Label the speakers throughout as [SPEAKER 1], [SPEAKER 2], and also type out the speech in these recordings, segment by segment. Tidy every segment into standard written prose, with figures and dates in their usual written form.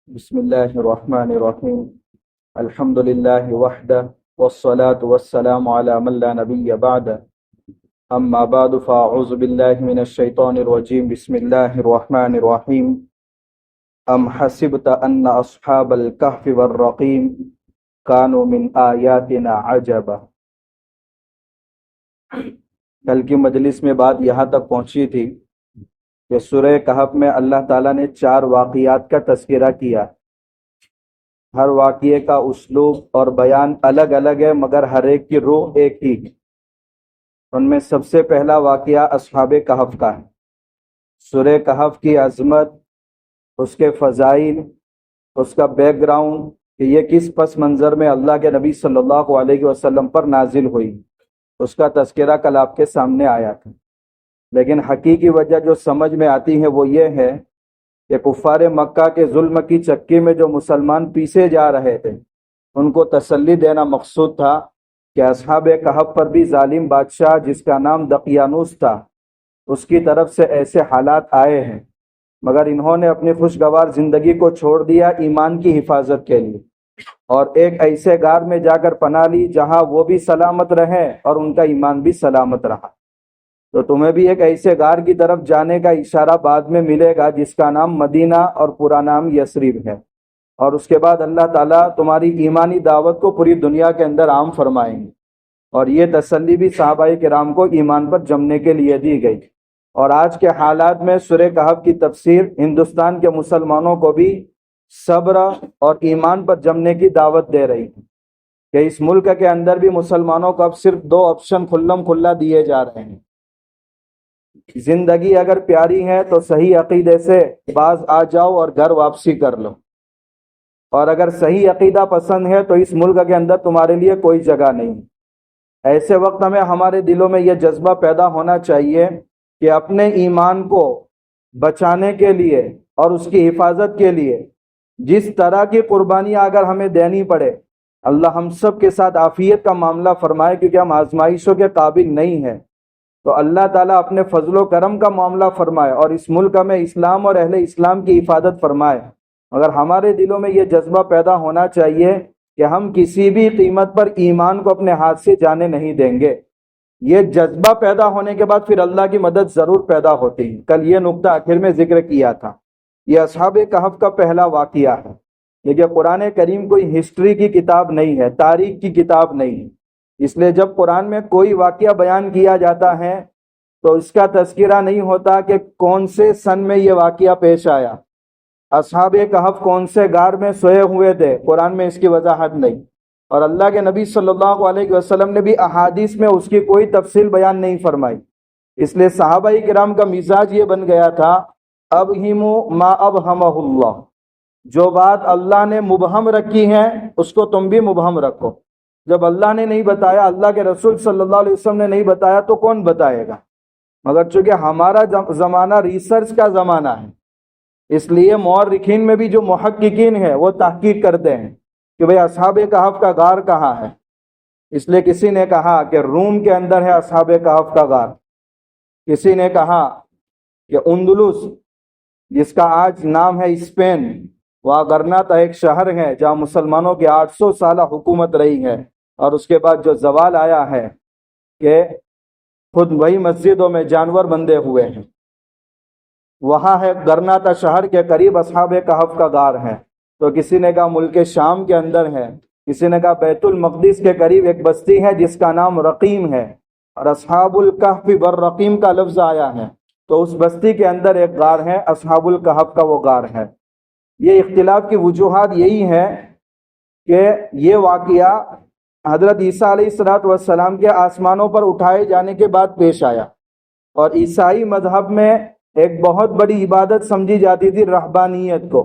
[SPEAKER 1] بسم الله الرحمن الرحيم. الحمد لله وحده والصلاة والسلام على من لا نبي بعده. أما بعد فأعوذ بالله من الشيطان الرجيم. بسم الله الرحمن الرحيم. أم حسبت أن أصحاب الكهف والرقيم كانوا من آياتنا عجبا. کل کی مجلس میں بات یہاں تک پہنچی تھی کہ سورہ کہف میں اللہ تعالیٰ نے 4 واقعات کا تذکرہ کیا. ہر واقعے کا اسلوب اور بیان الگ الگ ہے، مگر ہر ایک کی روح ایک ہی ہے. ان میں سب سے پہلا واقعہ اصحاب کہف کا ہے. سورہ کہف کی عظمت، اس کے فضائل، اس کا بیک گراؤنڈ کہ یہ کس پس منظر میں اللہ کے نبی صلی اللہ علیہ وسلم پر نازل ہوئی، اس کا تذکرہ کل آپ کے سامنے آیا تھا. لیکن حقیقی وجہ جو سمجھ میں آتی ہے وہ یہ ہے کہ کفار مکہ کے ظلم کی چکی میں جو مسلمان پیسے جا رہے تھے، ان کو تسلی دینا مقصود تھا کہ اصحاب کہف پر بھی ظالم بادشاہ جس کا نام دقیانوس تھا، اس کی طرف سے ایسے حالات آئے ہیں، مگر انہوں نے اپنی خوشگوار زندگی کو چھوڑ دیا ایمان کی حفاظت کے لیے، اور ایک ایسے غار میں جا کر پناہ لی جہاں وہ بھی سلامت رہے اور ان کا ایمان بھی سلامت رہا. تو تمہیں بھی ایک ایسے غار کی طرف جانے کا اشارہ بعد میں ملے گا جس کا نام مدینہ اور پورا نام یثرب ہے، اور اس کے بعد اللہ تعالیٰ تمہاری ایمانی دعوت کو پوری دنیا کے اندر عام فرمائیں گے. اور یہ تسلی بھی صحابہ کرام کو ایمان پر جمنے کے لیے دی گئی. اور آج کے حالات میں سورہ کہف کی تفسیر ہندوستان کے مسلمانوں کو بھی صبر اور ایمان پر جمنے کی دعوت دے رہی ہے کہ اس ملک کے اندر بھی مسلمانوں کو اب صرف 2 آپشن کھلم کھلا دیے جا رہے ہیں. زندگی اگر پیاری ہے تو صحیح عقیدے سے باز آ جاؤ اور گھر واپسی کر لو، اور اگر صحیح عقیدہ پسند ہے تو اس ملک کے اندر تمہارے لیے کوئی جگہ نہیں. ایسے وقت ہمیں ہمارے دلوں میں یہ جذبہ پیدا ہونا چاہیے کہ اپنے ایمان کو بچانے کے لیے اور اس کی حفاظت کے لیے جس طرح کی قربانیاں اگر ہمیں دینی پڑے، اللہ ہم سب کے ساتھ عافیت کا معاملہ فرمائے، کیونکہ ہم آزمائشوں کے قابل نہیں ہیں. تو اللہ تعالیٰ اپنے فضل و کرم کا معاملہ فرمائے اور اس ملک میں اسلام اور اہل اسلام کی حفاظت فرمائے. مگر ہمارے دلوں میں یہ جذبہ پیدا ہونا چاہیے کہ ہم کسی بھی قیمت پر ایمان کو اپنے ہاتھ سے جانے نہیں دیں گے. یہ جذبہ پیدا ہونے کے بعد پھر اللہ کی مدد ضرور پیدا ہوتی ہے. کل یہ نقطہ آخر میں ذکر کیا تھا. یہ اصحاب کہف کا پہلا واقعہ ہے. یہ قرآن کریم کوئی ہسٹری کی کتاب نہیں ہے، تاریخ کی کتاب نہیں ہے. اس لیے جب قرآن میں کوئی واقعہ بیان کیا جاتا ہے تو اس کا تذکرہ نہیں ہوتا کہ کون سے سن میں یہ واقعہ پیش آیا، اصحاب کہف کون سے غار میں سوئے ہوئے تھے، قرآن میں اس کی وضاحت نہیں. اور اللہ کے نبی صلی اللہ علیہ وسلم نے بھی احادیث میں اس کی کوئی تفصیل بیان نہیں فرمائی. اس لیے صحابہ کرام کا مزاج یہ بن گیا تھا، ابہموا ما ابہمہ اللہ، جو بات اللہ نے مبہم رکھی ہے اس کو تم بھی مبہم رکھو. جب اللہ نے نہیں بتایا، اللہ کے رسول صلی اللہ علیہ وسلم نے نہیں بتایا تو کون بتائے گا؟ مگر چونکہ ہمارا زمانہ ریسرچ کا زمانہ ہے، اس لیے مورخین میں بھی جو محققین ہیں وہ تحقیق کرتے ہیں کہ بھئی اصحاب کہف کا غار کہاں ہے. اس لیے کسی نے کہا کہ روم کے اندر ہے اصحاب کہف کا غار، کسی نے کہا کہ اندلس جس کا آج نام ہے اسپین، وہاں غرناطہ ایک شہر ہے جہاں مسلمانوں کی 800 سالہ حکومت رہی ہے، اور اس کے بعد جو زوال آیا ہے کہ خود وہی مسجدوں میں جانور بندے ہوئے ہیں، وہاں ہے غرناطہ شہر کے قریب اصحاب کہف کا غار ہے. تو کسی نے کہا ملک شام کے اندر ہے، کسی نے کہا بیت المقدس کے قریب ایک بستی ہے جس کا نام رقیم ہے، اور اصحاب الکہف والرقیم کا لفظ آیا ہے تو اس بستی کے اندر ایک غار ہے، اصحاب الکہف کا وہ غار ہے. یہ اختلاف کی وجوہات یہی ہے کہ یہ واقعہ حضرت عیسیٰ علیہ السلام کے آسمانوں پر اٹھائے جانے کے بعد پیش آیا. اور عیسائی مذہب میں ایک بہت بڑی عبادت سمجھی جاتی تھی رہبانیت کو.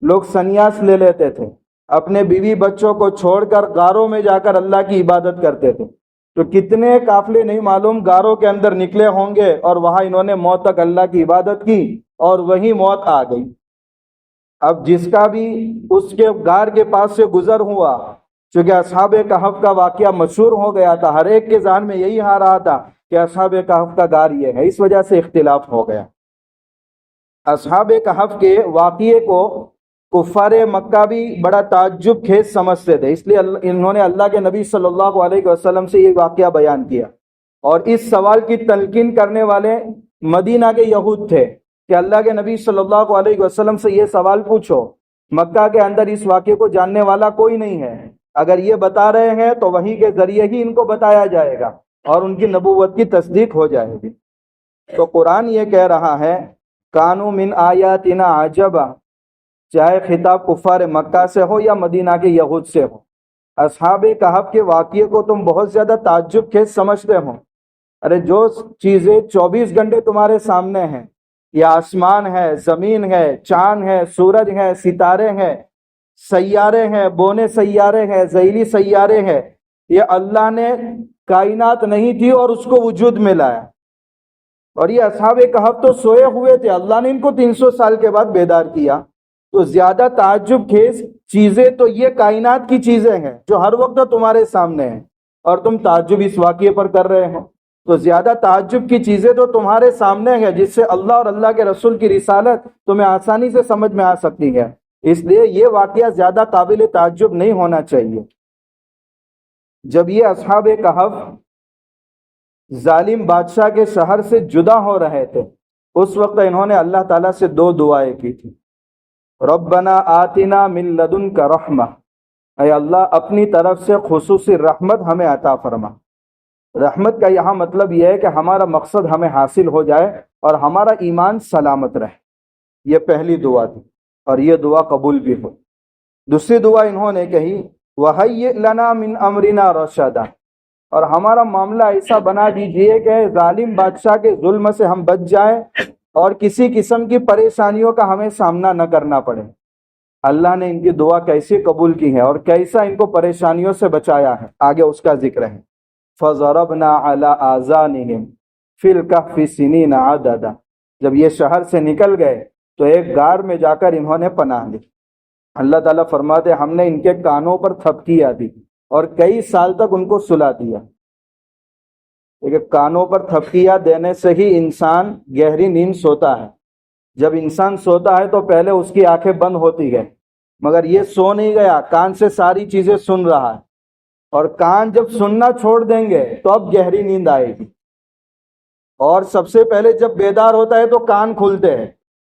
[SPEAKER 1] لوگ سنیاس لے لیتے تھے، اپنے بیوی بچوں کو چھوڑ کر غاروں میں جا کر اللہ کی عبادت کرتے تھے. تو کتنے قافلے نہیں معلوم غاروں کے اندر نکلے ہوں گے، اور وہاں انہوں نے موت تک اللہ کی عبادت کی اور وہی موت آ گئی. اب جس کا بھی اس کے غار کے پاس سے گزر ہوا، چونکہ اصحاب کہف کا واقعہ مشہور ہو گیا تھا، ہر ایک کے ذہن میں یہی آ رہا تھا کہ اصحاب کہف کا غار یہ ہے، اس وجہ سے اختلاف ہو گیا. اصحاب کہف کے واقعے کو کفار مکہ بھی بڑا تعجب خیز سمجھتے تھے، اس لیے انہوں نے اللہ کے نبی صلی اللہ علیہ وسلم سے یہ واقعہ بیان کیا، اور اس سوال کی تلقین کرنے والے مدینہ کے یہود تھے کہ اللہ کے نبی صلی اللہ علیہ وسلم سے یہ سوال پوچھو، مکہ کے اندر اس واقعے کو جاننے والا کوئی نہیں ہے، اگر یہ بتا رہے ہیں تو وحی کے ذریعے ہی ان کو بتایا جائے گا اور ان کی نبوت کی تصدیق ہو جائے گی۔ تو قرآن یہ کہہ رہا ہے کانوا من آیاتنا عجبا، چاہے خطاب کفار مکہ سے ہو یا مدینہ کے یہود سے ہو، اصحاب کہف کے واقعے کو تم بہت زیادہ تعجب خیز سمجھتے ہو۔ ارے جو چیزیں 24 گھنٹے تمہارے سامنے ہیں، یہ آسمان ہے، زمین ہے، چاند ہے، سورج ہے، ستارے ہیں، سیارے ہیں، بونے سیارے ہیں، ذیلی سیارے ہیں، یہ اللہ نے کائنات نہیں تھی اور اس کو وجود میں لایا، اور یہ اصحاب کہف تو سوئے ہوئے تھے، اللہ نے ان کو 300 سال کے بعد بیدار کیا۔ تو زیادہ تعجب خیز چیزیں تو یہ کائنات کی چیزیں ہیں جو ہر وقت تمہارے سامنے ہیں، اور تم تعجب اس واقعے پر کر رہے ہو۔ تو زیادہ تعجب کی چیزیں تو تمہارے سامنے ہیں جس سے اللہ اور اللہ کے رسول کی رسالت تمہیں آسانی سے سمجھ میں آ سکتی ہے، اس لیے یہ واقعہ زیادہ قابل تعجب نہیں ہونا چاہیے۔ جب یہ اصحاب کہف ظالم بادشاہ کے شہر سے جدا ہو رہے تھے، اس وقت انہوں نے اللہ تعالیٰ سے 2 دعائیں کی تھی۔ ربنا آتنا من لدنک رحمہ، اے اللہ اپنی طرف سے خصوصی رحمت ہمیں عطا فرما۔ رحمت کا یہاں مطلب یہ ہے کہ ہمارا مقصد ہمیں حاصل ہو جائے اور ہمارا ایمان سلامت رہے، یہ پہلی دعا تھی، اور یہ دعا قبول بھی ہو۔ دوسری دعا انہوں نے کہی وَهَيِّئْ لَنَا مِنْ أَمْرِنَا رَشَدًا، اور ہمارا معاملہ ایسا بنا دیجئے کہ ظالم بادشاہ کے ظلم سے ہم بچ جائیں اور کسی قسم کی پریشانیوں کا ہمیں سامنا نہ کرنا پڑے۔ اللہ نے ان کی دعا کیسے قبول کی ہے اور کیسا ان کو پریشانیوں سے بچایا ہے، آگے اس کا ذکر ہے۔ فَضَرَبْنَا عَلَىٰ آذَانِهِمْ فِي الْكَهْفِ سِنِينَ عَدَدًا، جب یہ شہر سے نکل گئے تو ایک غار میں جا کر انہوں نے پناہ لی۔ اللہ تعالیٰ فرماتے ہم نے ان کے کانوں پر تھپکیاں دی اور کئی سال تک ان کو سلا دیا۔ لیکن کانوں پر تھپکیاں دینے سے ہی انسان گہری نیند سوتا ہے۔ جب انسان سوتا ہے تو پہلے اس کی آنکھیں بند ہوتی ہے، مگر یہ سو نہیں گیا، کان سے ساری چیزیں سن رہا ہے، اور کان جب سننا چھوڑ دیں گے تو اب گہری نیند آئے گی۔ اور سب سے پہلے جب بیدار ہوتا ہے تو کان کھلتے ہیں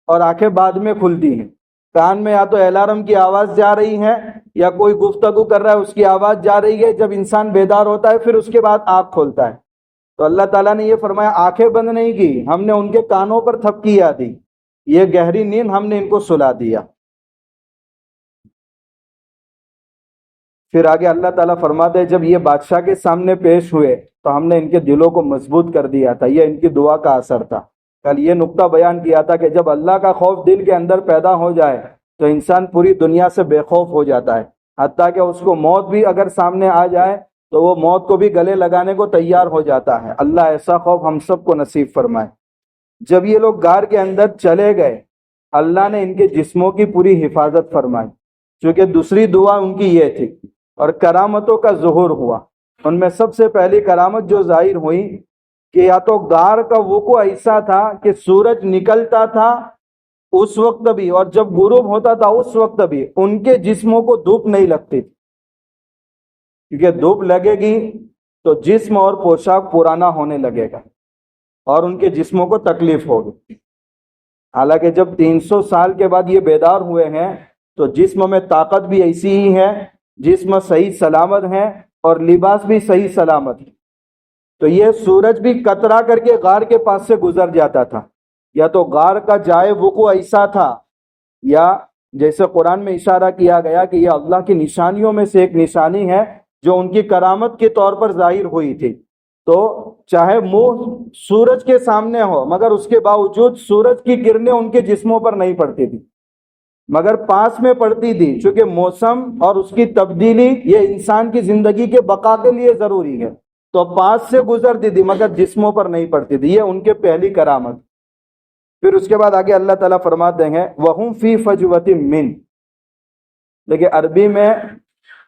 [SPEAKER 1] اور آنکھیں بعد میں کھلتی ہیں۔ کان میں یا تو الارم کی آواز جا رہی ہے یا کوئی گفتگو کر رہا ہے اس کی آواز جا رہی ہے۔ جب انسان بیدار ہوتا ہے پھر اس کے بعد آنکھ کھولتا ہے۔ تو اللہ تعالیٰ نے یہ فرمایا آنکھیں بند نہیں کی، ہم نے ان کے کانوں پر تھپکیاں دی، یہ گہری نیند ہم نے ان کو سلا دیا۔ پھر آگے اللہ تعالیٰ فرماتے ہیں جب یہ بادشاہ کے سامنے پیش ہوئے تو ہم نے ان کے دلوں کو مضبوط کر دیا تھا، یہ ان کی دعا کا اثر تھا۔ کل یہ نقطہ بیان کیا تھا کہ جب اللہ کا خوف دل کے اندر پیدا ہو جائے تو انسان پوری دنیا سے بے خوف ہو جاتا ہے، حتیٰ کہ اس کو موت بھی اگر سامنے آ جائے تو وہ موت کو بھی گلے لگانے کو تیار ہو جاتا ہے۔ اللہ ایسا خوف ہم سب کو نصیب فرمائے۔ جب یہ لوگ غار کے اندر چلے گئے، اللہ نے ان کے جسموں کی پوری حفاظت فرمائی، چونکہ دوسری دعا ان کی یہ تھی، اور کرامتوں کا ظہور ہوا۔ ان میں سب سے پہلی کرامت جو ظاہر ہوئی کہ یا تو غار کا وقوع ایسا تھا کہ سورج نکلتا تھا اس وقت بھی اور جب غروب ہوتا تھا اس وقت بھی ان کے جسموں کو دھوپ نہیں لگتی تھی، کیونکہ دھوپ لگے گی تو جسم اور پوشاک پرانا ہونے لگے گا اور ان کے جسموں کو تکلیف ہوگی۔ حالانکہ جب 300 سال کے بعد یہ بیدار ہوئے ہیں تو جسم میں طاقت بھی ایسی ہی ہے، جسم صحیح سلامت ہے اور لباس بھی صحیح سلامت ہے۔ تو یہ سورج بھی کترا کر کے غار کے پاس سے گزر جاتا تھا، یا تو غار کا جائے وقوع ایسا تھا، یا جیسے قرآن میں اشارہ کیا گیا کہ یہ اللہ کی نشانیوں میں سے ایک نشانی ہے جو ان کی کرامت کے طور پر ظاہر ہوئی تھی۔ تو چاہے منہ سورج کے سامنے ہو مگر اس کے باوجود سورج کی کرنیں ان کے جسموں پر نہیں پڑتی تھی، مگر پاس میں پڑتی تھی، چونکہ موسم اور اس کی تبدیلی یہ انسان کی زندگی کے بقا کے لیے ضروری ہے، تو پاس سے گزرتی تھی مگر جسموں پر نہیں پڑتی تھی۔ یہ ان کے پہلی کرامت۔ پھر اس کے بعد آگے اللہ تعالیٰ فرماتے ہیں وَهُمْ فِي فَجْوَةٍ مِّن، لیکن عربی میں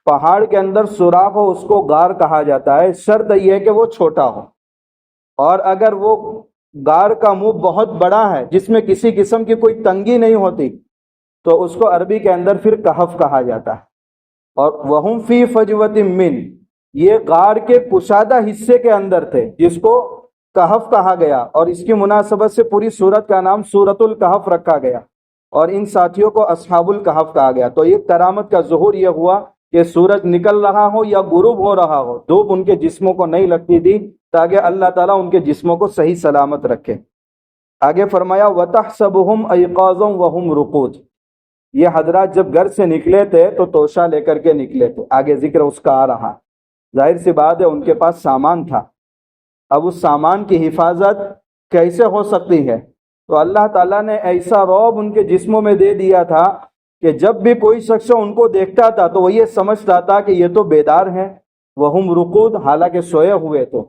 [SPEAKER 1] پہاڑ کے اندر سوراخ ہو اس کو غار کہا جاتا ہے، شرط یہ ہے کہ وہ چھوٹا ہو، اور اگر وہ غار کا منہ بہت بڑا ہے جس میں کسی قسم کی کوئی تنگی نہیں ہوتی تو اس کو عربی کے اندر پھر کہف کہا جاتا ہے. اور وہم فی فجوۃ من، یہ غار کے کشادہ حصے کے اندر تھے جس کو کہف کہا گیا، اور اس کی مناسبت سے پوری سورت کا نام سورت الکہف رکھا گیا، اور ان ساتھیوں کو اصحاب الکہف کہا گیا. تو یہ کرامت کا ظہور یہ ہوا کہ سورج نکل رہا ہو یا غروب ہو رہا ہو، دھوپ ان کے جسموں کو نہیں لگتی تھی، تاکہ اللہ تعالیٰ ان کے جسموں کو صحیح سلامت رکھے. آگے فرمایا وَتَحْسَبُهُمْ أَيْقَاظًا وَهُمْ رُقُودٌ، یہ حضرات جب گھر سے نکلے تھے تو توشہ لے کر کے نکلے تھے. آگے ذکر اس کا آ رہا. ظاہر سی بات ہے ان کے پاس سامان تھا. اب اس سامان کی حفاظت کیسے ہو سکتی ہے؟ تو اللہ تعالیٰ نے ایسا رعب ان کے جسموں میں دے دیا تھا کہ جب بھی کوئی شخص ان کو دیکھتا تھا تو وہ یہ سمجھتا تھا کہ یہ تو بیدار ہیں. وہم رقود، حالانکہ سوئے ہوئے تو،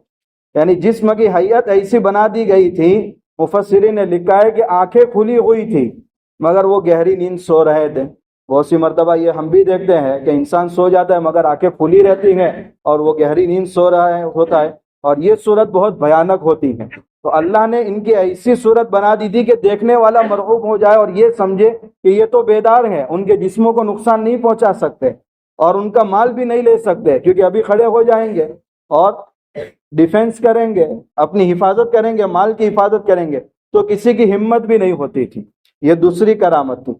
[SPEAKER 1] یعنی جسم کی حیت ایسی بنا دی گئی تھی. مفسرین نے لکھا ہے کہ آنکھیں کھلی ہوئی تھی مگر وہ گہری نیند سو رہے تھے. بہت سی مرتبہ یہ ہم بھی دیکھتے ہیں کہ انسان سو جاتا ہے مگر آنکھیں کھلی رہتی ہیں اور وہ گہری نیند سو رہا ہوتا ہے، اور یہ صورت بہت بھیانک ہوتی ہے. تو اللہ نے ان کی ایسی صورت بنا دی تھی کہ دیکھنے والا مرعوب ہو جائے اور یہ سمجھے کہ یہ تو بیدار ہیں، ان کے جسموں کو نقصان نہیں پہنچا سکتے اور ان کا مال بھی نہیں لے سکتے، کیونکہ ابھی کھڑے ہو جائیں گے اور ڈیفینس کریں گے، اپنی حفاظت کریں گے، مال کی حفاظت کریں گے. تو کسی کی ہمت بھی نہیں ہوتی تھی. یہ دوسری کرامت تھی.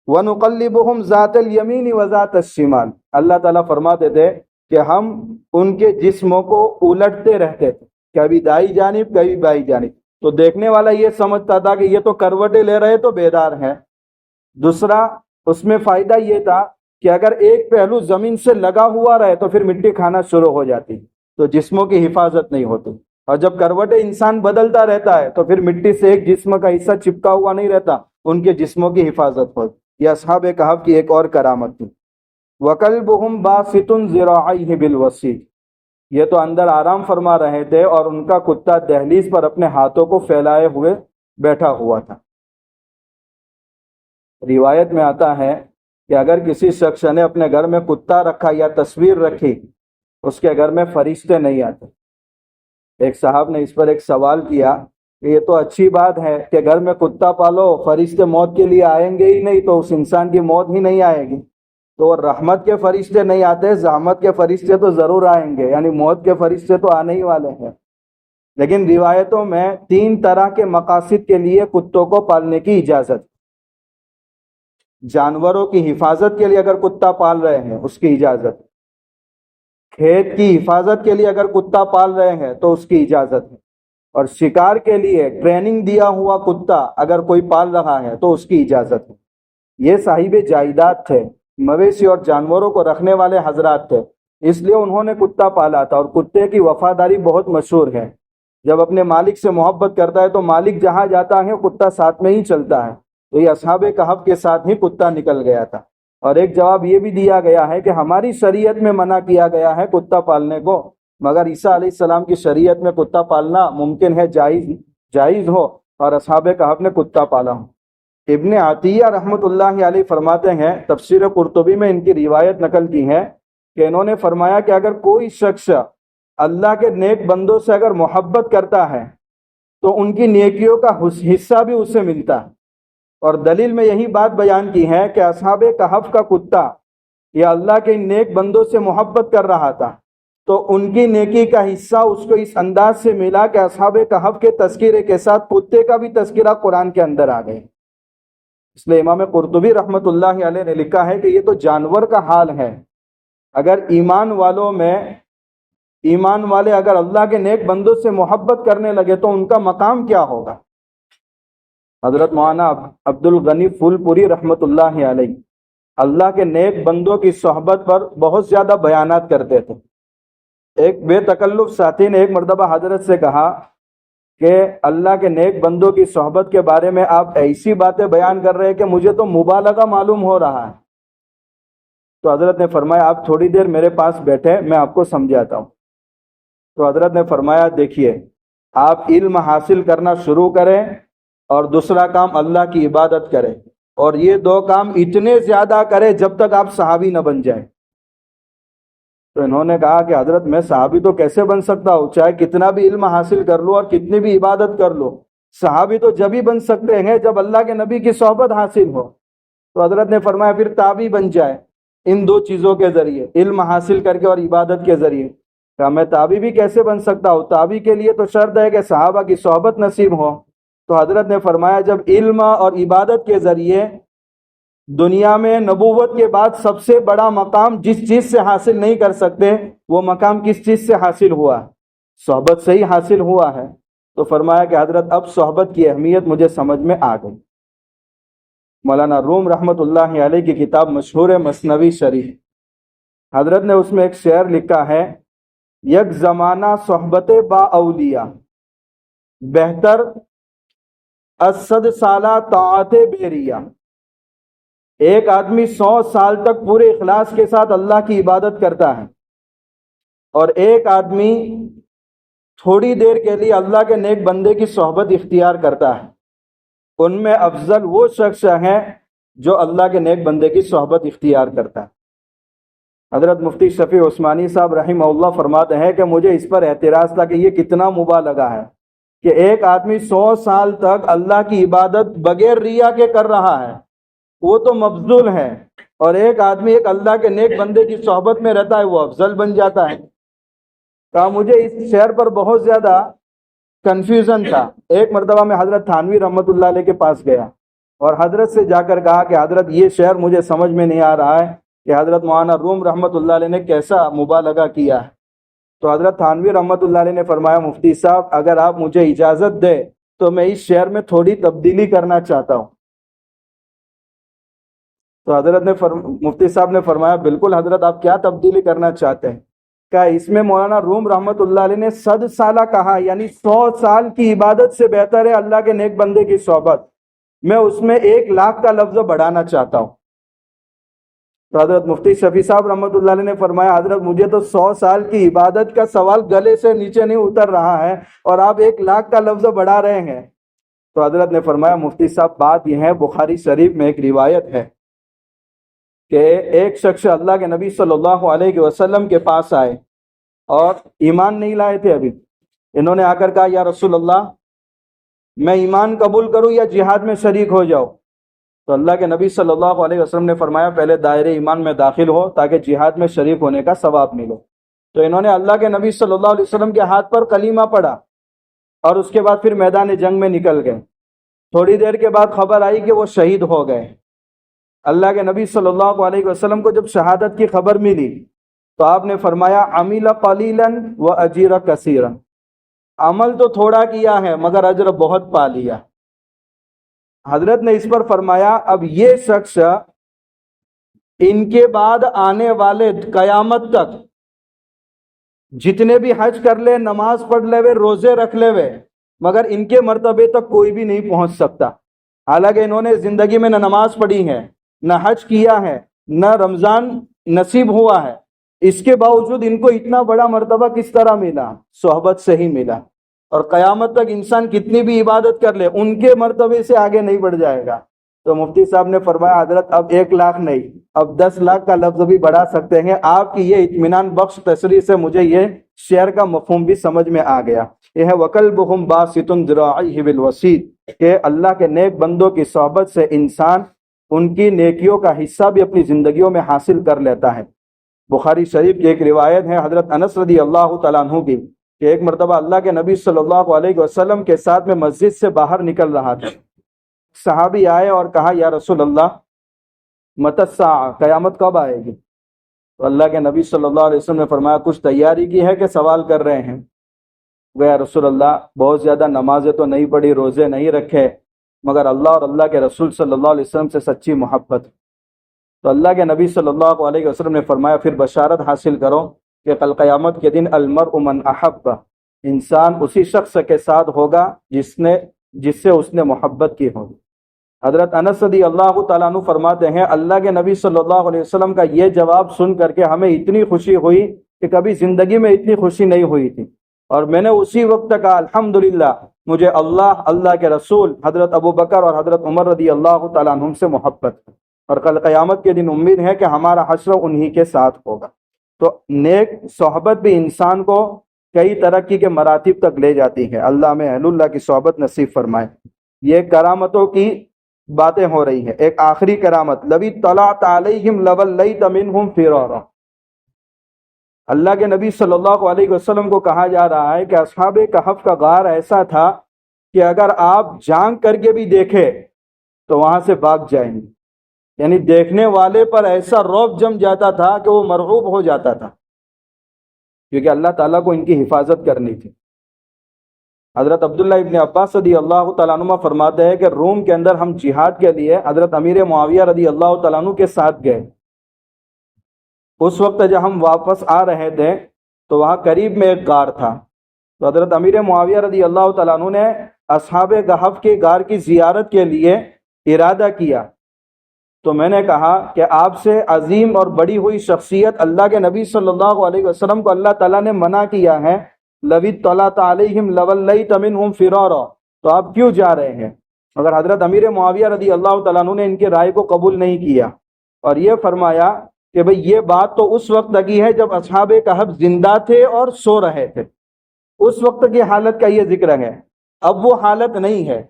[SPEAKER 1] وَنُقَلِّبُهُمْ ذَاتَ الْيَمِينِ وَذَاتَ الشِّمَالِ، اللہ تعالیٰ فرماتے تھے کہ ہم ان کے جسموں کو الٹتے رہتے تھے، کبھی دائیں جانب کبھی بائیں جانب. تو دیکھنے والا یہ سمجھتا تھا کہ یہ تو کروٹیں لے رہے تو بیدار ہیں. دوسرا اس میں فائدہ یہ تھا کہ اگر ایک پہلو زمین سے لگا ہوا رہے تو پھر مٹی کھانا شروع ہو جاتی، تو جسموں کی حفاظت نہیں ہوتی. اور جب کروٹیں انسان بدلتا رہتا ہے تو پھر مٹی سے ایک جسم کا حصہ چپکا ہوا نہیں رہتا، ان کے جسموں کی حفاظت ہوتی. یہ اصحاب کہف کی ایک اور کرامت تھی. وَقَلْبُهُمْ بَاسِطٌ ذِرَاعَيْهِ بِالْوَسِيطِ، یہ تو اندر آرام فرما رہے تھے اور ان کا کتا دہلیز پر اپنے ہاتھوں کو پھیلائے ہوئے بیٹھا ہوا تھا. روایت میں آتا ہے کہ اگر کسی شخص نے اپنے گھر میں کتا رکھا یا تصویر رکھی، اس کے گھر میں فرشتے نہیں آتے. ایک صاحب نے اس پر ایک سوال کیا کہ یہ تو اچھی بات ہے کہ گھر میں کتا پالو، فرشتے موت کے لیے آئیں گے ہی نہیں تو اس انسان کی موت ہی نہیں آئے گی. تو رحمت کے فرشتے نہیں آتے، زحمت کے فرشتے تو ضرور آئیں گے، یعنی موت کے فرشتے تو آنے ہی والے ہیں. لیکن روایتوں میں 3 طرح کے مقاصد کے لیے کتوں کو پالنے کی اجازت. جانوروں کی حفاظت کے لیے اگر کتا پال رہے ہیں اس کی اجازت، کھیت کی حفاظت کے لیے اگر کتا پال رہے ہیں تو اس کی اجازت ہے، اور شکار کے لیے ٹریننگ دیا ہوا کتا اگر کوئی پال رہا ہے تو اس کی اجازت ہے. یہ صاحب جائیداد تھے، مویشی اور جانوروں کو رکھنے والے حضرات تھے، اس لیے انہوں نے کتا پالا تھا. اور کتے کی وفاداری بہت مشہور ہے. جب اپنے مالک سے محبت کرتا ہے تو مالک جہاں جاتا ہے کتا ساتھ میں ہی چلتا ہے. تو یہ اصحاب کہف کے ساتھ ہی کتا نکل گیا تھا. اور ایک جواب یہ بھی دیا گیا ہے کہ ہماری شریعت میں منع کیا گیا ہے کتا پالنے کو، مگر عیسیٰ علیہ السلام کی شریعت میں کتا پالنا ممکن ہے، جائز ہو، اور اصحاب کہف نے کتا پالا ہو. ابن عطیہ رحمۃ اللہ علیہ فرماتے ہیں، تفسیر قرطبی میں ان کی روایت نقل کی ہے کہ انہوں نے فرمایا کہ اگر کوئی شخص اللہ کے نیک بندوں سے اگر محبت کرتا ہے تو ان کی نیکیوں کا حصہ بھی اسے ملتا ہے. اور دلیل میں یہی بات بیان کی ہے کہ اصحاب کہف کا کتا یا اللہ کے نیک بندوں سے محبت کر رہا تھا تو ان کی نیکی کا حصہ اس کو اس انداز سے ملا کہ اصحاب کہف کے تذکرے کے ساتھ کتے کا بھی تذکرہ قرآن کے اندر آ گئے. اس لیے امام قرطبی رحمۃ اللہ علیہ نے لکھا ہے کہ یہ تو جانور کا حال ہے. اگر ایمان والے اگر اللہ کے نیک بندوں سے محبت کرنے لگے تو ان کا مقام کیا ہوگا. حضرت مولانا عبد الغنی پھول پوری رحمۃ اللہ علیہ اللہ کے نیک بندوں کی صحبت پر بہت زیادہ بیانات کرتے تھے. ایک بے تکلف ساتھی نے ایک مرتبہ حضرت سے کہا کہ اللہ کے نیک بندوں کی صحبت کے بارے میں آپ ایسی باتیں بیان کر رہے ہیں کہ مجھے تو مبالغہ معلوم ہو رہا ہے. تو حضرت نے فرمایا آپ تھوڑی دیر میرے پاس بیٹھے، میں آپ کو سمجھاتا ہوں. تو حضرت نے فرمایا دیکھیے، آپ علم حاصل کرنا شروع کریں اور دوسرا کام اللہ کی عبادت کریں، اور یہ 2 کام اتنے زیادہ کریں جب تک آپ صحابی نہ بن جائیں. تو انہوں نے کہا کہ حضرت میں صحابی تو کیسے بن سکتا ہوں، چاہے کتنا بھی علم حاصل کر لو اور کتنی بھی عبادت کر لو، صحابی تو جب ہی بن سکتے ہیں جب اللہ کے نبی کی صحبت حاصل ہو. تو حضرت نے فرمایا پھر تابعی بن جائے ان دو چیزوں کے ذریعے، علم حاصل کر کے اور عبادت کے ذریعے۔ کہا میں تابعی بھی کیسے بن سکتا ہوں؟ تابعی کے لیے تو شرط ہے کہ صحابہ کی صحبت نصیب ہو۔ تو حضرت نے فرمایا جب علم اور عبادت کے ذریعے دنیا میں نبوت کے بعد سب سے بڑا مقام جس چیز سے حاصل نہیں کر سکتے، وہ مقام کس چیز سے حاصل ہوا؟ صحبت سے ہی حاصل ہوا ہے۔ تو فرمایا کہ حضرت اب صحبت کی اہمیت مجھے سمجھ میں آ گئی۔ مولانا روم رحمۃ اللہ علیہ کی کتاب مشہور ہے مثنوی شریف، حضرت نے اس میں ایک شعر لکھا ہے، یک زمانہ صحبت با اولیاء بہتر از 100 سالہ طاعت بیریا۔ ایک آدمی 100 سال تک پورے اخلاص کے ساتھ اللہ کی عبادت کرتا ہے، اور ایک آدمی تھوڑی دیر کے لیے اللہ کے نیک بندے کی صحبت اختیار کرتا ہے۔ ان میں افضل وہ شخص ہے جو اللہ کے نیک بندے کی صحبت اختیار کرتا ہے۔ حضرت مفتی شفیع عثمانی صاحب رحمہ اللہ فرماتے ہیں کہ مجھے اس پر اعتراض تھا کہ یہ کتنا مبالغہ ہے کہ ایک آدمی 100 سال تک اللہ کی عبادت بغیر ریا کے کر رہا ہے، وہ تو مفضول ہے، اور ایک آدمی ایک اللہ کے نیک بندے کی صحبت میں رہتا ہے، وہ افضل بن جاتا ہے۔ کہا مجھے اس شعر پر بہت زیادہ کنفیوژن تھا۔ ایک مرتبہ میں حضرت تھانوی رحمۃ اللہ علیہ کے پاس گیا اور حضرت سے جا کر کہا کہ حضرت یہ شعر مجھے سمجھ میں نہیں آ رہا ہے کہ حضرت مولانا روم رحمۃ اللہ علیہ نے کیسا مبالغہ کیا ہے۔ تو حضرت تھانوی رحمۃ اللہ علیہ نے فرمایا مفتی صاحب اگر آپ مجھے اجازت دے تو میں اس شعر میں تھوڑی تبدیلی کرنا چاہتا ہوں۔ تو حضرت نے مفتی صاحب نے فرمایا بالکل حضرت آپ کیا تبدیلی کرنا چاہتے ہیں؟ کہ اس میں مولانا روم رحمۃ اللہ علیہ نے 100 سالہ کہا، یعنی 100 سال کی عبادت سے بہتر ہے اللہ کے نیک بندے کی صحبت، میں اس میں 1 لاکھ کا لفظ بڑھانا چاہتا ہوں۔ تو حضرت مفتی شفیع صاحب رحمۃ اللہ علیہ نے فرمایا حضرت مجھے تو 100 سال کی عبادت کا سوال گلے سے نیچے نہیں اتر رہا ہے اور آپ 1 لاکھ کا لفظ بڑھا رہے ہیں۔ تو حضرت نے فرمایا مفتی صاحب بات یہ ہے، بخاری شریف میں ایک روایت ہے کہ ایک شخص اللہ کے نبی صلی اللہ علیہ وسلم کے پاس آئے اور ایمان نہیں لائے تھے ابھی۔ انہوں نے آ کر کہا یا رسول اللہ میں ایمان قبول کروں یا جہاد میں شریک ہو جاؤ؟ تو اللہ کے نبی صلی اللہ علیہ وسلم نے فرمایا پہلے دائرے ایمان میں داخل ہو تاکہ جہاد میں شریک ہونے کا ثواب ملے۔ تو انہوں نے اللہ کے نبی صلی اللہ علیہ وسلم کے ہاتھ پر کلمہ پڑھا اور اس کے بعد پھر میدان جنگ میں نکل گئے۔ تھوڑی دیر کے بعد خبر آئی کہ وہ شہید ہو گئے۔ اللہ کے نبی صلی اللہ علیہ وسلم کو جب شہادت کی خبر ملی تو آپ نے فرمایا عمل قلیلا و اجر کثیرا، عمل تو تھوڑا کیا ہے مگر اجر بہت پا لیا۔ حضرت نے اس پر فرمایا اب یہ شخص ان کے بعد آنے والے قیامت تک جتنے بھی حج کر لے، نماز پڑھ لے وے، روزے رکھ لے وے، مگر ان کے مرتبے تک کوئی بھی نہیں پہنچ سکتا۔ حالانکہ انہوں نے زندگی میں نہ نماز پڑھی ہے، نہ حج کیا ہے، نہ رمضان نصیب ہوا ہے، اس کے باوجود ان کو اتنا بڑا مرتبہ کس طرح ملا؟ صحبت سے ہی ملا۔ اور قیامت تک انسان کتنی بھی عبادت کر لے ان کے مرتبے سے آگے نہیں بڑھ جائے گا۔ تو مفتی صاحب نے فرمایا حضرت اب 1 لاکھ نہیں، اب 10 لاکھ کا لفظ بھی بڑھا سکتے ہیں۔ آپ کی یہ اطمینان بخش تشریح سے مجھے یہ شعر کا مفہوم بھی سمجھ میں آ گیا۔ یہ ہے وَقَلْبُهُمْ بَاسِطٌ ذِرَاعَيْهِ بِالْوَسِيطِ کہ اللہ کے نیک بندوں کی صحبت سے انسان ان کی نیکیوں کا حصہ بھی اپنی زندگیوں میں حاصل کر لیتا ہے۔ بخاری شریف کی ایک روایت ہے حضرت انس رضی اللہ تعالیٰ عنہ کی کہ ایک مرتبہ اللہ کے نبی صلی اللہ علیہ وسلم کے ساتھ میں مسجد سے باہر نکل رہا تھا۔ صحابی آئے اور کہا یا رسول اللہ متی الساعہ، قیامت کب آئے گی؟ تو اللہ کے نبی صلی اللہ علیہ وسلم نے فرمایا کچھ تیاری کی ہے کہ سوال کر رہے ہیں؟ یا رسول اللہ بہت زیادہ نمازیں تو نہیں پڑھی، روزے نہیں رکھے، مگر اللہ اور اللہ کے رسول صلی اللہ علیہ وسلم سے سچی محبت۔ تو اللہ کے نبی صلی اللہ علیہ وسلم نے فرمایا پھر بشارت حاصل کرو کہ کل قیامت کے دن المرء من احب، انسان اسی شخص کے ساتھ ہوگا جس سے اس نے محبت کی ہوگی۔ حضرت انس رضی اللہ تعالیٰ عنہ فرماتے ہیں اللہ کے نبی صلی اللہ علیہ وسلم کا یہ جواب سن کر کے ہمیں اتنی خوشی ہوئی کہ کبھی زندگی میں اتنی خوشی نہیں ہوئی تھی، اور میں نے اسی وقت کہا الحمدللہ مجھے اللہ، اللہ کے رسول، حضرت ابو بکر اور حضرت عمر رضی اللہ تعالیٰ عنہم سے محبت ہے، اور کل قیامت کے دن امید ہے کہ ہمارا حشر انہی کے ساتھ ہوگا۔ تو نیک صحبت بھی انسان کو کئی ترقی کے مراتب تک لے جاتی ہے۔ اللہ میں اہل اللہ کی صحبت نصیب فرمائے۔ یہ کرامتوں کی باتیں ہو رہی ہیں. ایک آخری کرامت، لَوِ اطَّلَعْتَ عَلَيْهِمْ لَوَلَّيْتَ مِنْهُمْ فِرَارًا. اللہ کے نبی صلی اللہ علیہ وسلم کو کہا جا رہا ہے کہ اصحاب کہف کا غار ایسا تھا کہ اگر آپ جھانک کر کے بھی دیکھے تو وہاں سے بھاگ جائیں گے. یعنی دیکھنے والے پر ایسا رعب جم جاتا تھا کہ وہ مرعوب ہو جاتا تھا، کیونکہ اللہ تعالیٰ کو ان کی حفاظت کرنی تھی. حضرت عبداللہ ابن عباس رضی اللہ تعالیٰ عنہ فرماتے ہیں کہ روم کے اندر ہم جہاد کے لیے حضرت امیر معاویہ رضی اللہ تعالیٰ عنہ کے ساتھ گئے. اس وقت جب ہم واپس آ رہے تھے تو وہاں قریب میں ایک غار تھا. تو حضرت امیر معاویہ رضی اللہ تعالیٰ عنہ نے اصحاب کہف کے غار کی زیارت کے لیے ارادہ کیا. تو میں نے کہا کہ آپ سے عظیم اور بڑی ہوئی شخصیت اللہ کے نبی صلی اللہ علیہ وسلم کو اللہ تعالیٰ نے منع کیا ہے، لَوِ اطَّلَعْتَ عَلَيْهِمْ لَوَلَّيْتَ مِنْهُمْ فِرَارًا، تو آپ کیوں جا رہے ہیں؟ مگر حضرت امیر معاویہ رضی اللہ تعالیٰ عنہ نے ان کی رائے کو قبول نہیں کیا اور یہ فرمایا کہ بھئی یہ بات تو اس وقت کی ہے جب اصحاب کہف زندہ تھے اور سو رہے تھے، اس وقت کی حالت کا یہ ذکر ہے، اب وہ حالت نہیں ہے.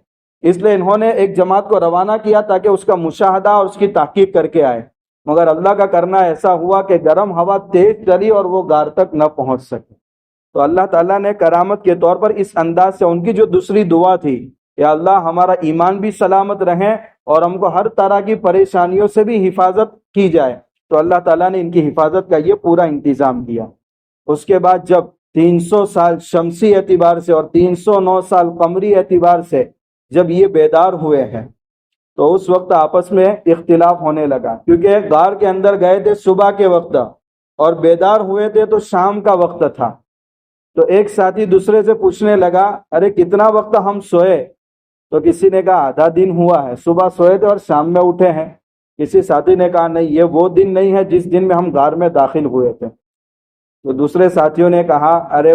[SPEAKER 1] اس لیے انہوں نے ایک جماعت کو روانہ کیا تاکہ اس کا مشاہدہ اور اس کی تحقیق کر کے آئے. مگر اللہ کا کرنا ایسا ہوا کہ گرم ہوا تیز چلی اور وہ غار تک نہ پہنچ سکے. تو اللہ تعالیٰ نے کرامت کے طور پر اس انداز سے ان کی جو دوسری دعا تھی، یا اللہ ہمارا ایمان بھی سلامت رہے اور ہم کو ہر طرح کی پریشانیوں سے بھی حفاظت کی جائے، تو اللہ تعالیٰ نے ان کی حفاظت کا یہ پورا انتظام کیا. اس کے بعد جب 300 سال شمسی اعتبار سے اور 309 سال قمری اعتبار سے جب یہ بیدار ہوئے ہیں تو اس وقت آپس میں اختلاف ہونے لگا، کیونکہ غار کے اندر گئے تھے صبح کے وقت اور بیدار ہوئے تھے تو شام کا وقت تھا. تو ایک ساتھی دوسرے سے پوچھنے لگا، ارے کتنا وقت ہم سوئے؟ تو کسی نے کہا آدھا دن ہوا ہے، صبح سوئے تھے اور شام میں اٹھے ہیں. کسی ساتھی نے کہا نہیں، یہ وہ دن نہیں ہے جس دن میں ہم غار میں داخل ہوئے تھے. تو دوسرے ساتھیوں نے کہا ارے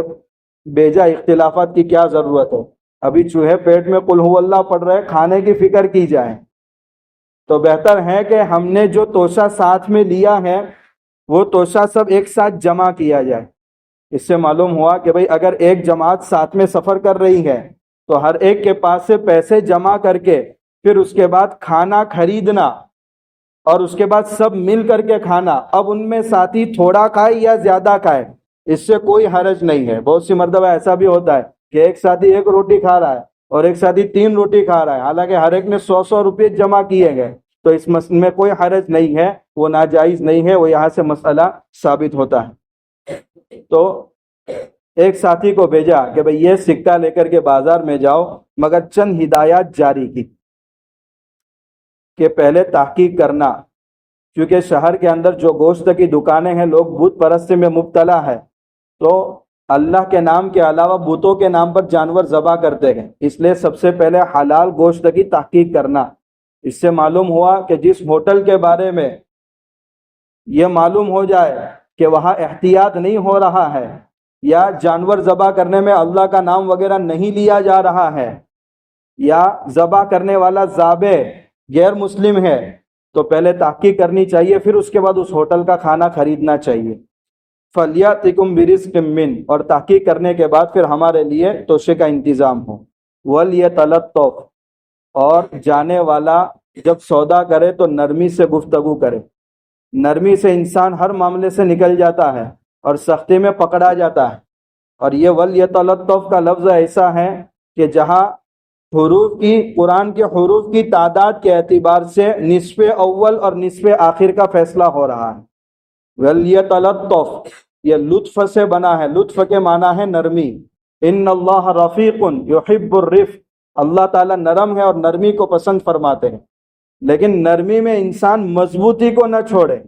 [SPEAKER 1] بیجا اختلافات کی کیا ضرورت ہے، ابھی چوہے پیٹ میں قل ہو اللہ پڑھ رہے، کھانے کی فکر کی جائے. تو بہتر ہے کہ ہم نے جو توشہ ساتھ میں لیا ہے وہ توشہ سب ایک ساتھ جمع کیا جائے. اس سے معلوم ہوا کہ بھئی اگر ایک جماعت ساتھ میں سفر کر رہی ہے تو ہر ایک کے پاس سے پیسے جمع کر کے پھر اس کے بعد کھانا خریدنا اور اس کے بعد سب مل کر کے کھانا. اب ان میں ساتھی تھوڑا کھائے یا زیادہ کھائے اس سے کوئی حرج نہیں ہے. بہت سی مرتبہ ایسا بھی ہوتا ہے کہ ایک ساتھی 1 روٹی کھا رہا ہے اور ایک ساتھی 3 روٹی کھا رہا ہے، حالانکہ ہر ایک نے 100 روپے جمع کیے گئے. تو اس مسئلے میں کوئی حرج نہیں ہے، وہ ناجائز نہیں ہے، وہ یہاں سے مسئلہ ثابت ہوتا ہے. تو ایک ساتھی کو بھیجا کہ بھئی یہ سکہ لے کر کے بازار میں جاؤ، مگر چند ہدایات جاری کی کہ پہلے تحقیق کرنا، کیونکہ شہر کے اندر جو گوشت کی دکانیں ہیں لوگ بت پرستی میں مبتلا ہے، تو اللہ کے نام کے علاوہ بتوں کے نام پر جانور ذبح کرتے ہیں. اس لیے سب سے پہلے حلال گوشت کی تحقیق کرنا. اس سے معلوم ہوا کہ جس ہوٹل کے بارے میں یہ معلوم ہو جائے کہ وہاں احتیاط نہیں ہو رہا ہے یا جانور ذبح کرنے میں اللہ کا نام وغیرہ نہیں لیا جا رہا ہے یا ذبح کرنے والا ذابح غیر مسلم ہے، تو پہلے تحقیق کرنی چاہیے، پھر اس کے بعد اس ہوٹل کا کھانا خریدنا چاہیے. فَلْيَأْتِكُمْ بِرِزْقٍ مِّنْ، اور تحقیق کرنے کے بعد پھر ہمارے لیے توشے کا انتظام ہو. وَلْيَتَلَطَّفْ، اور جانے والا جب سودا کرے تو نرمی سے گفتگو کرے. نرمی سے انسان ہر معاملے سے نکل جاتا ہے اور سختی میں پکڑا جاتا ہے. اور یہ وَلْيَتَلَطَّفْ کا لفظ ایسا ہے کہ جہاں حروف کی، قرآن کے حروف کی تعداد کے اعتبار سے نصف اول اور نصف آخر کا فیصلہ ہو رہا ہے. وَلْيَتَلَطَّفْ یہ لطف سے بنا ہے، لطف کے معنی ہے نرمی. ان اللہ رفیق یحب الرفق، اللہ تعالیٰ نرم ہے اور نرمی کو پسند فرماتے ہیں. لیکن نرمی میں انسان مضبوطی کو نہ چھوڑے.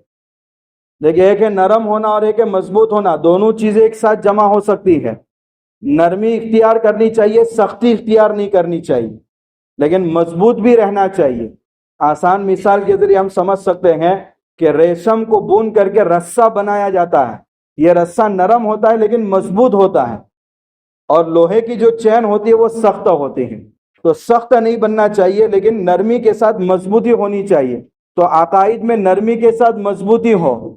[SPEAKER 1] دیکھیں ایک ہے نرم ہونا اور ایک ہے مضبوط ہونا، دونوں چیزیں ایک ساتھ جمع ہو سکتی ہے. نرمی اختیار کرنی چاہیے، سختی اختیار نہیں کرنی چاہیے، لیکن مضبوط بھی رہنا چاہیے. آسان مثال کے ذریعے ہم سمجھ سکتے ہیں کہ ریشم کو بون کر کے رسہ بنایا جاتا ہے. یہ رسہ نرم ہوتا ہے لیکن مضبوط ہوتا ہے، اور لوہے کی جو چین ہوتی ہے وہ سخت ہوتی ہے. تو سخت نہیں بننا چاہیے لیکن نرمی کے ساتھ مضبوطی ہونی چاہیے. تو عقائد میں نرمی کے ساتھ مضبوطی ہو،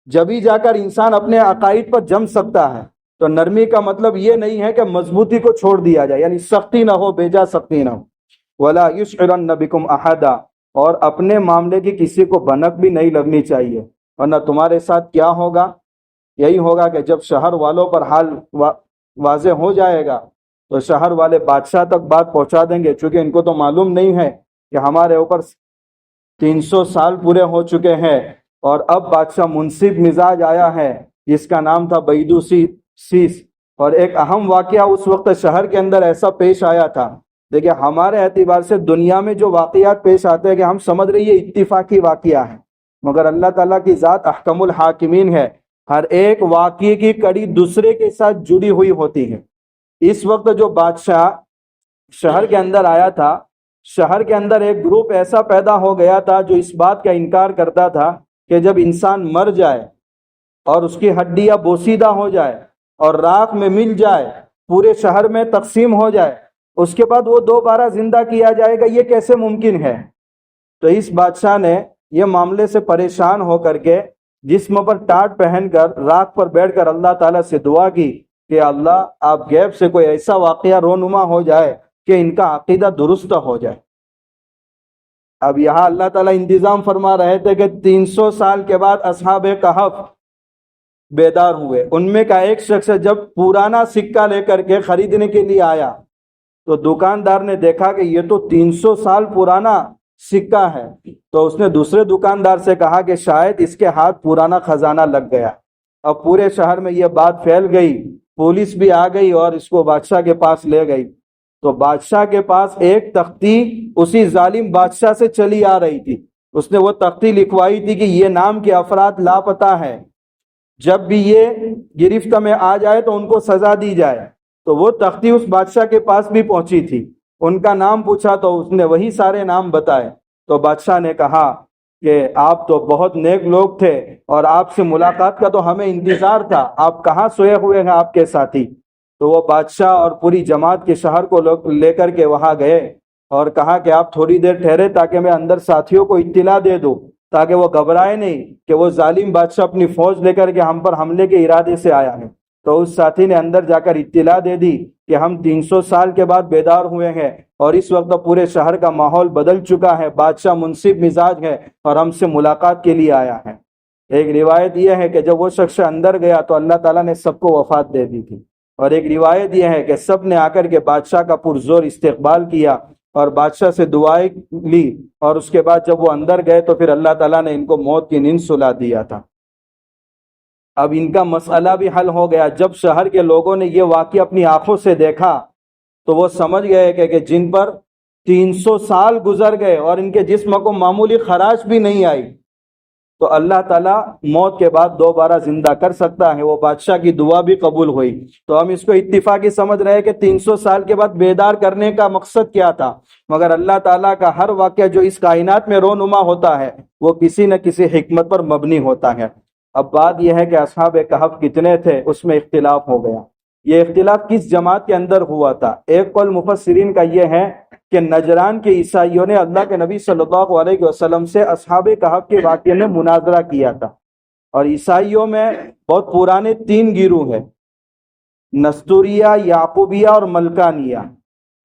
[SPEAKER 1] جبھی جا کر انسان اپنے عقائد پر جم سکتا ہے. تو نرمی کا مطلب یہ نہیں ہے کہ مضبوطی کو چھوڑ دیا جائے، یعنی سختی نہ ہو، بیجا سختی نہ ہو. ولا یشعرن بکم احدا، اور اپنے معاملے کی کسی کو بھنک بھی نہیں لگنی چاہیے، ورنہ تمہارے ساتھ کیا ہوگا؟ یہی ہوگا کہ جب شہر والوں پر حال واضح ہو جائے گا تو شہر والے بادشاہ تک بات پہنچا دیں گے، چونکہ ان کو تو معلوم نہیں ہے کہ ہمارے اوپر 300 سال پورے ہو چکے ہیں، اور اب بادشاہ منصف مزاج آیا ہے جس کا نام تھا بیدوسیس۔ اور ایک اہم واقعہ اس وقت شہر کے اندر ایسا پیش آیا تھا۔ دیکھیں ہمارے اعتبار سے دنیا میں جو واقعات پیش آتے ہیں کہ ہم سمجھ رہے یہ اتفاقی واقعہ ہے، مگر اللہ تعالیٰ کی ذات احکم الحاکمین ہے، ہر ایک واقعے کی کڑی دوسرے کے ساتھ جڑی ہوئی ہوتی ہے۔ اس وقت جو بادشاہ شہر کے اندر آیا تھا، شہر کے اندر ایک گروپ ایسا پیدا ہو گیا تھا جو اس بات کا انکار کرتا تھا کہ جب انسان مر جائے اور اس کی ہڈیاں بوسیدہ ہو جائے اور راکھ میں مل جائے، پورے شہر میں تقسیم ہو جائے، اس کے بعد وہ دوبارہ زندہ کیا جائے گا، یہ کیسے ممکن ہے؟ تو اس بادشاہ نے یہ معاملے سے پریشان ہو کر کے جسم پر ٹاٹ پہن کر راکھ پر بیٹھ کر اللہ تعالیٰ سے دعا کی کہ اللہ آپ غیب سے کوئی ایسا واقعہ رونما ہو جائے کہ ان کا عقیدہ درست ہو جائے۔ اب یہاں اللہ تعالیٰ انتظام فرما رہے تھے کہ 300 سال کے بعد اصحاب کہف بیدار ہوئے۔ ان میں کا ایک شخص جب پرانا سکہ لے کر کے خریدنے کے لیے آیا تو دکاندار نے دیکھا کہ یہ تو 300 سال پرانا سکہ ہے، تو اس نے دوسرے دکاندار سے کہا کہ شاید اس کے ہاتھ پرانا خزانہ لگ گیا۔ اب پورے شہر میں یہ بات پھیل گئی، پولیس بھی آ گئی اور اس کو بادشاہ کے پاس لے گئی۔ تو بادشاہ کے پاس ایک تختی اسی ظالم بادشاہ سے چلی آ رہی تھی، اس نے وہ تختی لکھوائی تھی کہ یہ نام کے افراد لاپتہ ہیں، جب بھی یہ گرفت میں آ جائے تو ان کو سزا دی جائے۔ تو وہ تختی اس بادشاہ کے پاس بھی پہنچی تھی، ان کا نام پوچھا تو اس نے وہی سارے نام بتائے۔ تو بادشاہ نے کہا کہ آپ تو بہت نیک لوگ تھے اور آپ سے ملاقات کا تو ہمیں انتظار تھا، آپ کہاں سوئے ہوئے ہیں آپ کے ساتھی؟ تو وہ بادشاہ اور پوری جماعت کے شہر کو لے کر کے وہاں گئے اور کہا کہ آپ تھوڑی دیر ٹھہرے تاکہ میں اندر ساتھیوں کو اطلاع دے دوں، تاکہ وہ گھبرائے نہیں کہ وہ ظالم بادشاہ اپنی فوج لے کر کے ہم پر حملے کے ارادے سے آیا ہے۔ تو اس ساتھی نے اندر جا کر اطلاع دے دی کہ ہم 300 سال کے بعد بیدار ہوئے ہیں اور اس وقت پورے شہر کا ماحول بدل چکا ہے، بادشاہ منصف مزاج ہے اور ہم سے ملاقات کے لیے آیا ہے۔ ایک روایت یہ ہے کہ جب وہ شخص اندر گیا تو اللہ تعالیٰ نے سب کو وفات دے دی تھی، اور ایک روایت یہ ہے کہ سب نے آ کر کے بادشاہ کا پرزور استقبال کیا اور بادشاہ سے دعائیں لی، اور اس کے بعد جب وہ اندر گئے تو پھر اللہ تعالیٰ نے ان کو موت کی نیند سلا دیا تھا۔ اب ان کا مسئلہ بھی حل ہو گیا۔ جب شہر کے لوگوں نے یہ واقعہ اپنی آنکھوں سے دیکھا تو وہ سمجھ گئے کہ جن پر 300 سال گزر گئے اور ان کے جسم کو معمولی خراش بھی نہیں آئی، تو اللہ تعالیٰ موت کے بعد دوبارہ زندہ کر سکتا ہے۔ وہ بادشاہ کی دعا بھی قبول ہوئی۔ تو ہم اس کو اتفاقی سمجھ رہے ہیں کہ 300 سال کے بعد بیدار کرنے کا مقصد کیا تھا، مگر اللہ تعالیٰ کا ہر واقعہ جو اس کائنات میں رونما ہوتا ہے وہ کسی نہ کسی حکمت پر مبنی ہوتا ہے۔ اب بات یہ ہے کہ اصحاب کہف کتنے تھے، اس میں اختلاف ہو گیا۔ یہ اختلاف کس جماعت کے اندر ہوا تھا؟ ایک قول مفسرین کا یہ ہے کہ نجران کے عیسائیوں نے اللہ کے نبی صلی اللہ علیہ وسلم سے اصحاب کہف کے واقعے میں مناظرہ کیا تھا۔ اور عیسائیوں میں بہت پرانے 3 گروہ ہیں، نستوریہ، یعقوبیہ اور ملکانیہ،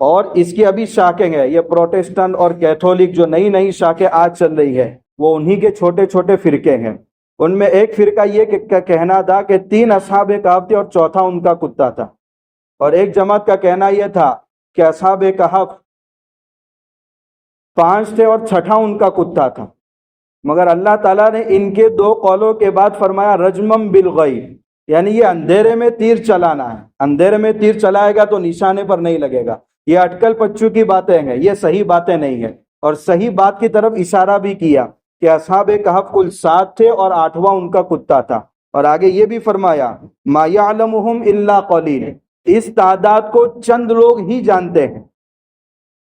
[SPEAKER 1] اور اس کی ابھی شاخیں ہیں، یہ پروٹسٹنٹ اور کیتھولک جو نئی نئی شاخیں آج چل رہی ہے وہ انہی کے چھوٹے چھوٹے فرقے ہیں۔ ان میں ایک فرقہ یہ کہنا تھا کہ 3 اصحاب کہف تھے اور چوتھا ان کا کتا تھا، اور ایک جماعت کا کہنا یہ تھا کہ اصحاب کہف 5 تھے اور چھٹا ان کا کتا تھا۔ مگر اللہ تعالیٰ نے ان کے 2 قولوں کے بعد فرمایا رجمم بالغیب، یعنی یہ اندھیرے میں تیر چلانا ہے، اندھیرے میں تیر چلائے گا تو نشانے پر نہیں لگے گا۔ یہ اٹکل پچو کی باتیں ہیں، یہ صحیح باتیں نہیں ہیں۔ اور صحیح بات کی طرف اشارہ بھی کیا کہ اصحاب کہف کل 7 تھے اور 8واں ان کا کتا تھا۔ اور آگے یہ بھی فرمایا ما یعلمہم الا قلیل، اس تعداد کو چند لوگ ہی جانتے ہیں۔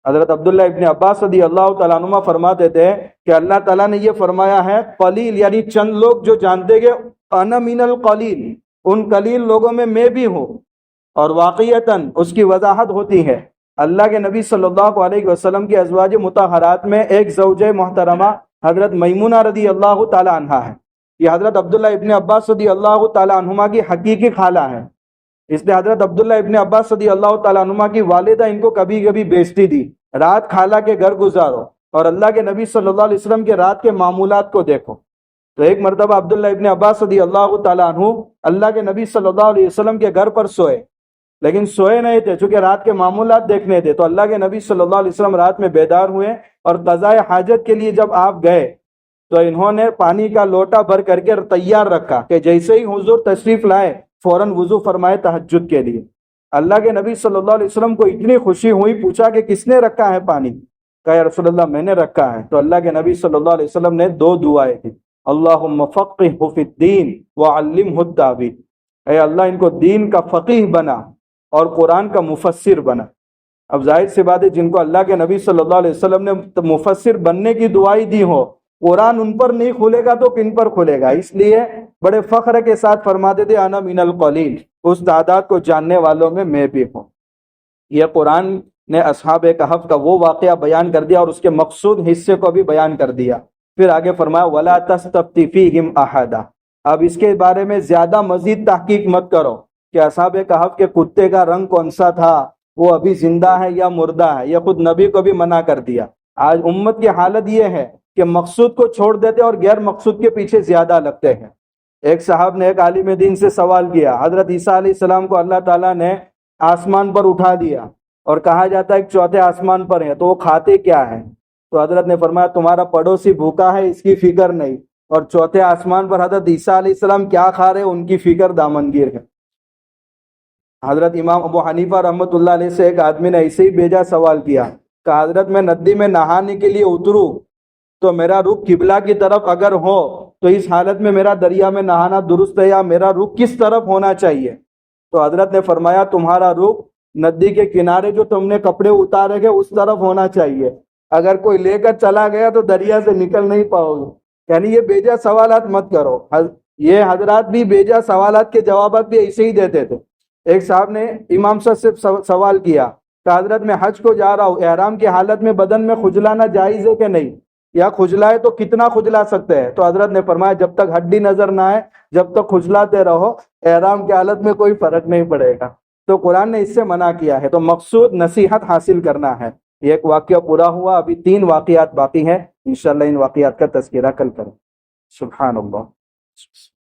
[SPEAKER 1] حضرت عبداللہ ابن عباس رضی اللہ تعالیٰ عنہ فرماتے تھے کہ اللہ تعالیٰ نے یہ فرمایا ہے قلیل یعنی چند لوگ جو جانتے گے، انا من القلیل، ان قلیل لوگوں میں بھی ہوں۔ اور واقعتاً اس کی وضاحت ہوتی ہے، اللہ کے نبی صلی اللہ علیہ وسلم کی ازواج مطہرات میں ایک زوجہ محترمہ حضرت میمونہ رضی اللہ تعالیٰ عنہ ہے۔ یہ حضرت عبداللہ ابن عباس رضی اللہ تعالیٰ عنہما کی حقیقی خالہ ہے، اس لیے حضرت عبداللہ ابن عباس رضی اللہ تعالیٰ عنہما کی والدہ ان کو کبھی کبھی بیچتی تھی رات خالہ کے گھر گزارو اور اللہ کے نبی صلی اللہ علیہ وسلم کے رات کے معمولات کو دیکھو۔ تو ایک مرتبہ عبداللہ ابن عباس رضی اللہ تعالیٰ عنہ اللہ کے نبی صلی اللہ علیہ وسلم کے گھر پر سوئے، لیکن سوئے نہیں تھے چونکہ رات کے معمولات دیکھنے تھے۔ تو اللہ کے نبی صلی اللہ علیہ وسلم رات میں بیدار ہوئے اور قضاء حاجت کے لیے جب آپ گئے تو انہوں نے پانی کا لوٹا بھر کر کے تیار رکھا کہ جیسے ہی حضور تشریف لائے فوراً وضو فرمائے تہجد کے لیے۔ اللہ کے نبی صلی اللہ علیہ وسلم کو اتنی خوشی ہوئی، پوچھا کہ کس نے رکھا ہے پانی؟ کہا یا رسول اللہ میں نے رکھا ہے۔ تو اللہ کے نبی صلی اللہ علیہ وسلم نے دو دعائیں دی، اللہم فقہہ فی الدین وعلمہ التاویل، اے اللہ ان کو دین کا فقیہ بنا اور قرآن کا مفسر بنا۔ اب ظاہر سی بات ہے جن کو اللہ کے نبی صلی اللہ علیہ وسلم نے مفسر بننے کی دعائی دی ہو، قرآن ان پر نہیں کھلے گا تو کن پر کھلے گا؟ اس لیے بڑے فخر کے ساتھ فرماتے تھے انا من القلیل، اس تعداد کو جاننے والوں میں بھی ہوں۔ یہ قرآن نے اصحاب کہف کا وہ واقعہ بیان کر دیا اور اس کے مقصود حصے کو بھی بیان کر دیا۔ پھر آگے فرمایا وَلَا تَسْتَفْتِ فِيهِمْ أَحَدًا، اب اس کے بارے میں زیادہ مزید تحقیق مت کرو کہ اصحاب کہف کے کتے کا رنگ کون سا تھا، وہ ابھی زندہ ہے یا مردہ ہے۔ یہ خود نبی کو بھی منع کر دیا۔ آج امت کی حالت یہ ہے کہ مقصود کو چھوڑ دیتے اور غیر مقصود کے پیچھے زیادہ لگتے ہیں۔ ایک صاحب نے ایک عالم دین سے سوال کیا، حضرت عیسیٰ علیہ السلام کو اللہ تعالیٰ نے آسمان پر اٹھا دیا اور کہا جاتا ہے کہ چوتھے آسمان پر ہیں، تو وہ کھاتے کیا ہیں؟ تو حضرت نے فرمایا تمہارا پڑوسی بھوکا ہے اس کی فکر نہیں، اور چوتھے آسمان پر حضرت عیسیٰ علیہ السلام کیا کھا رہے ان کی فکر دامنگیر ہے۔ حضرت امام ابو حنیفہ رحمۃ اللہ علیہ سے ایک آدمی نے ایسے ہی بھیجا سوال کیا کہ حضرت میں ندی میں نہانے کے لیے اتروں تو میرا رخ قبلہ کی طرف اگر ہو تو اس حالت میں میرا دریا میں نہانا درست ہے یا میرا رخ کس طرف ہونا چاہیے؟ تو حضرت نے فرمایا تمہارا رخ ندی کے کنارے جو تم نے کپڑے اتارے گے اس طرف ہونا چاہیے، اگر کوئی لے کر چلا گیا تو دریا سے نکل نہیں پاؤ گے۔ یعنی یہ بیجا سوالات مت کرو۔ یہ حضرات بھی بیجا سوالات کے جوابات بھی ایسے ہی دیتے تھے۔ ایک صاحب نے امام صاحب سے سوال کیا کہ حضرت میں حج کو جا رہا ہوں، احرام کی حالت میں بدن میں کھجلانا جائز ہے کہ نہیں، یا کھجلائے تو کتنا کھجلا سکتے ہیں؟ تو حضرت نے فرمایا جب تک ہڈی نظر نہ آئے جب تک کھجلاتے رہو، احرام کی حالت میں کوئی فرق نہیں پڑے گا۔ تو قرآن نے اس سے منع کیا ہے۔ تو مقصود نصیحت حاصل کرنا ہے۔ یہ ایک واقعہ پورا ہوا، ابھی 3 واقعات باقی ہیں، انشاءاللہ ان واقعات کا تذکرہ کل کریں۔ سبحان اللہ۔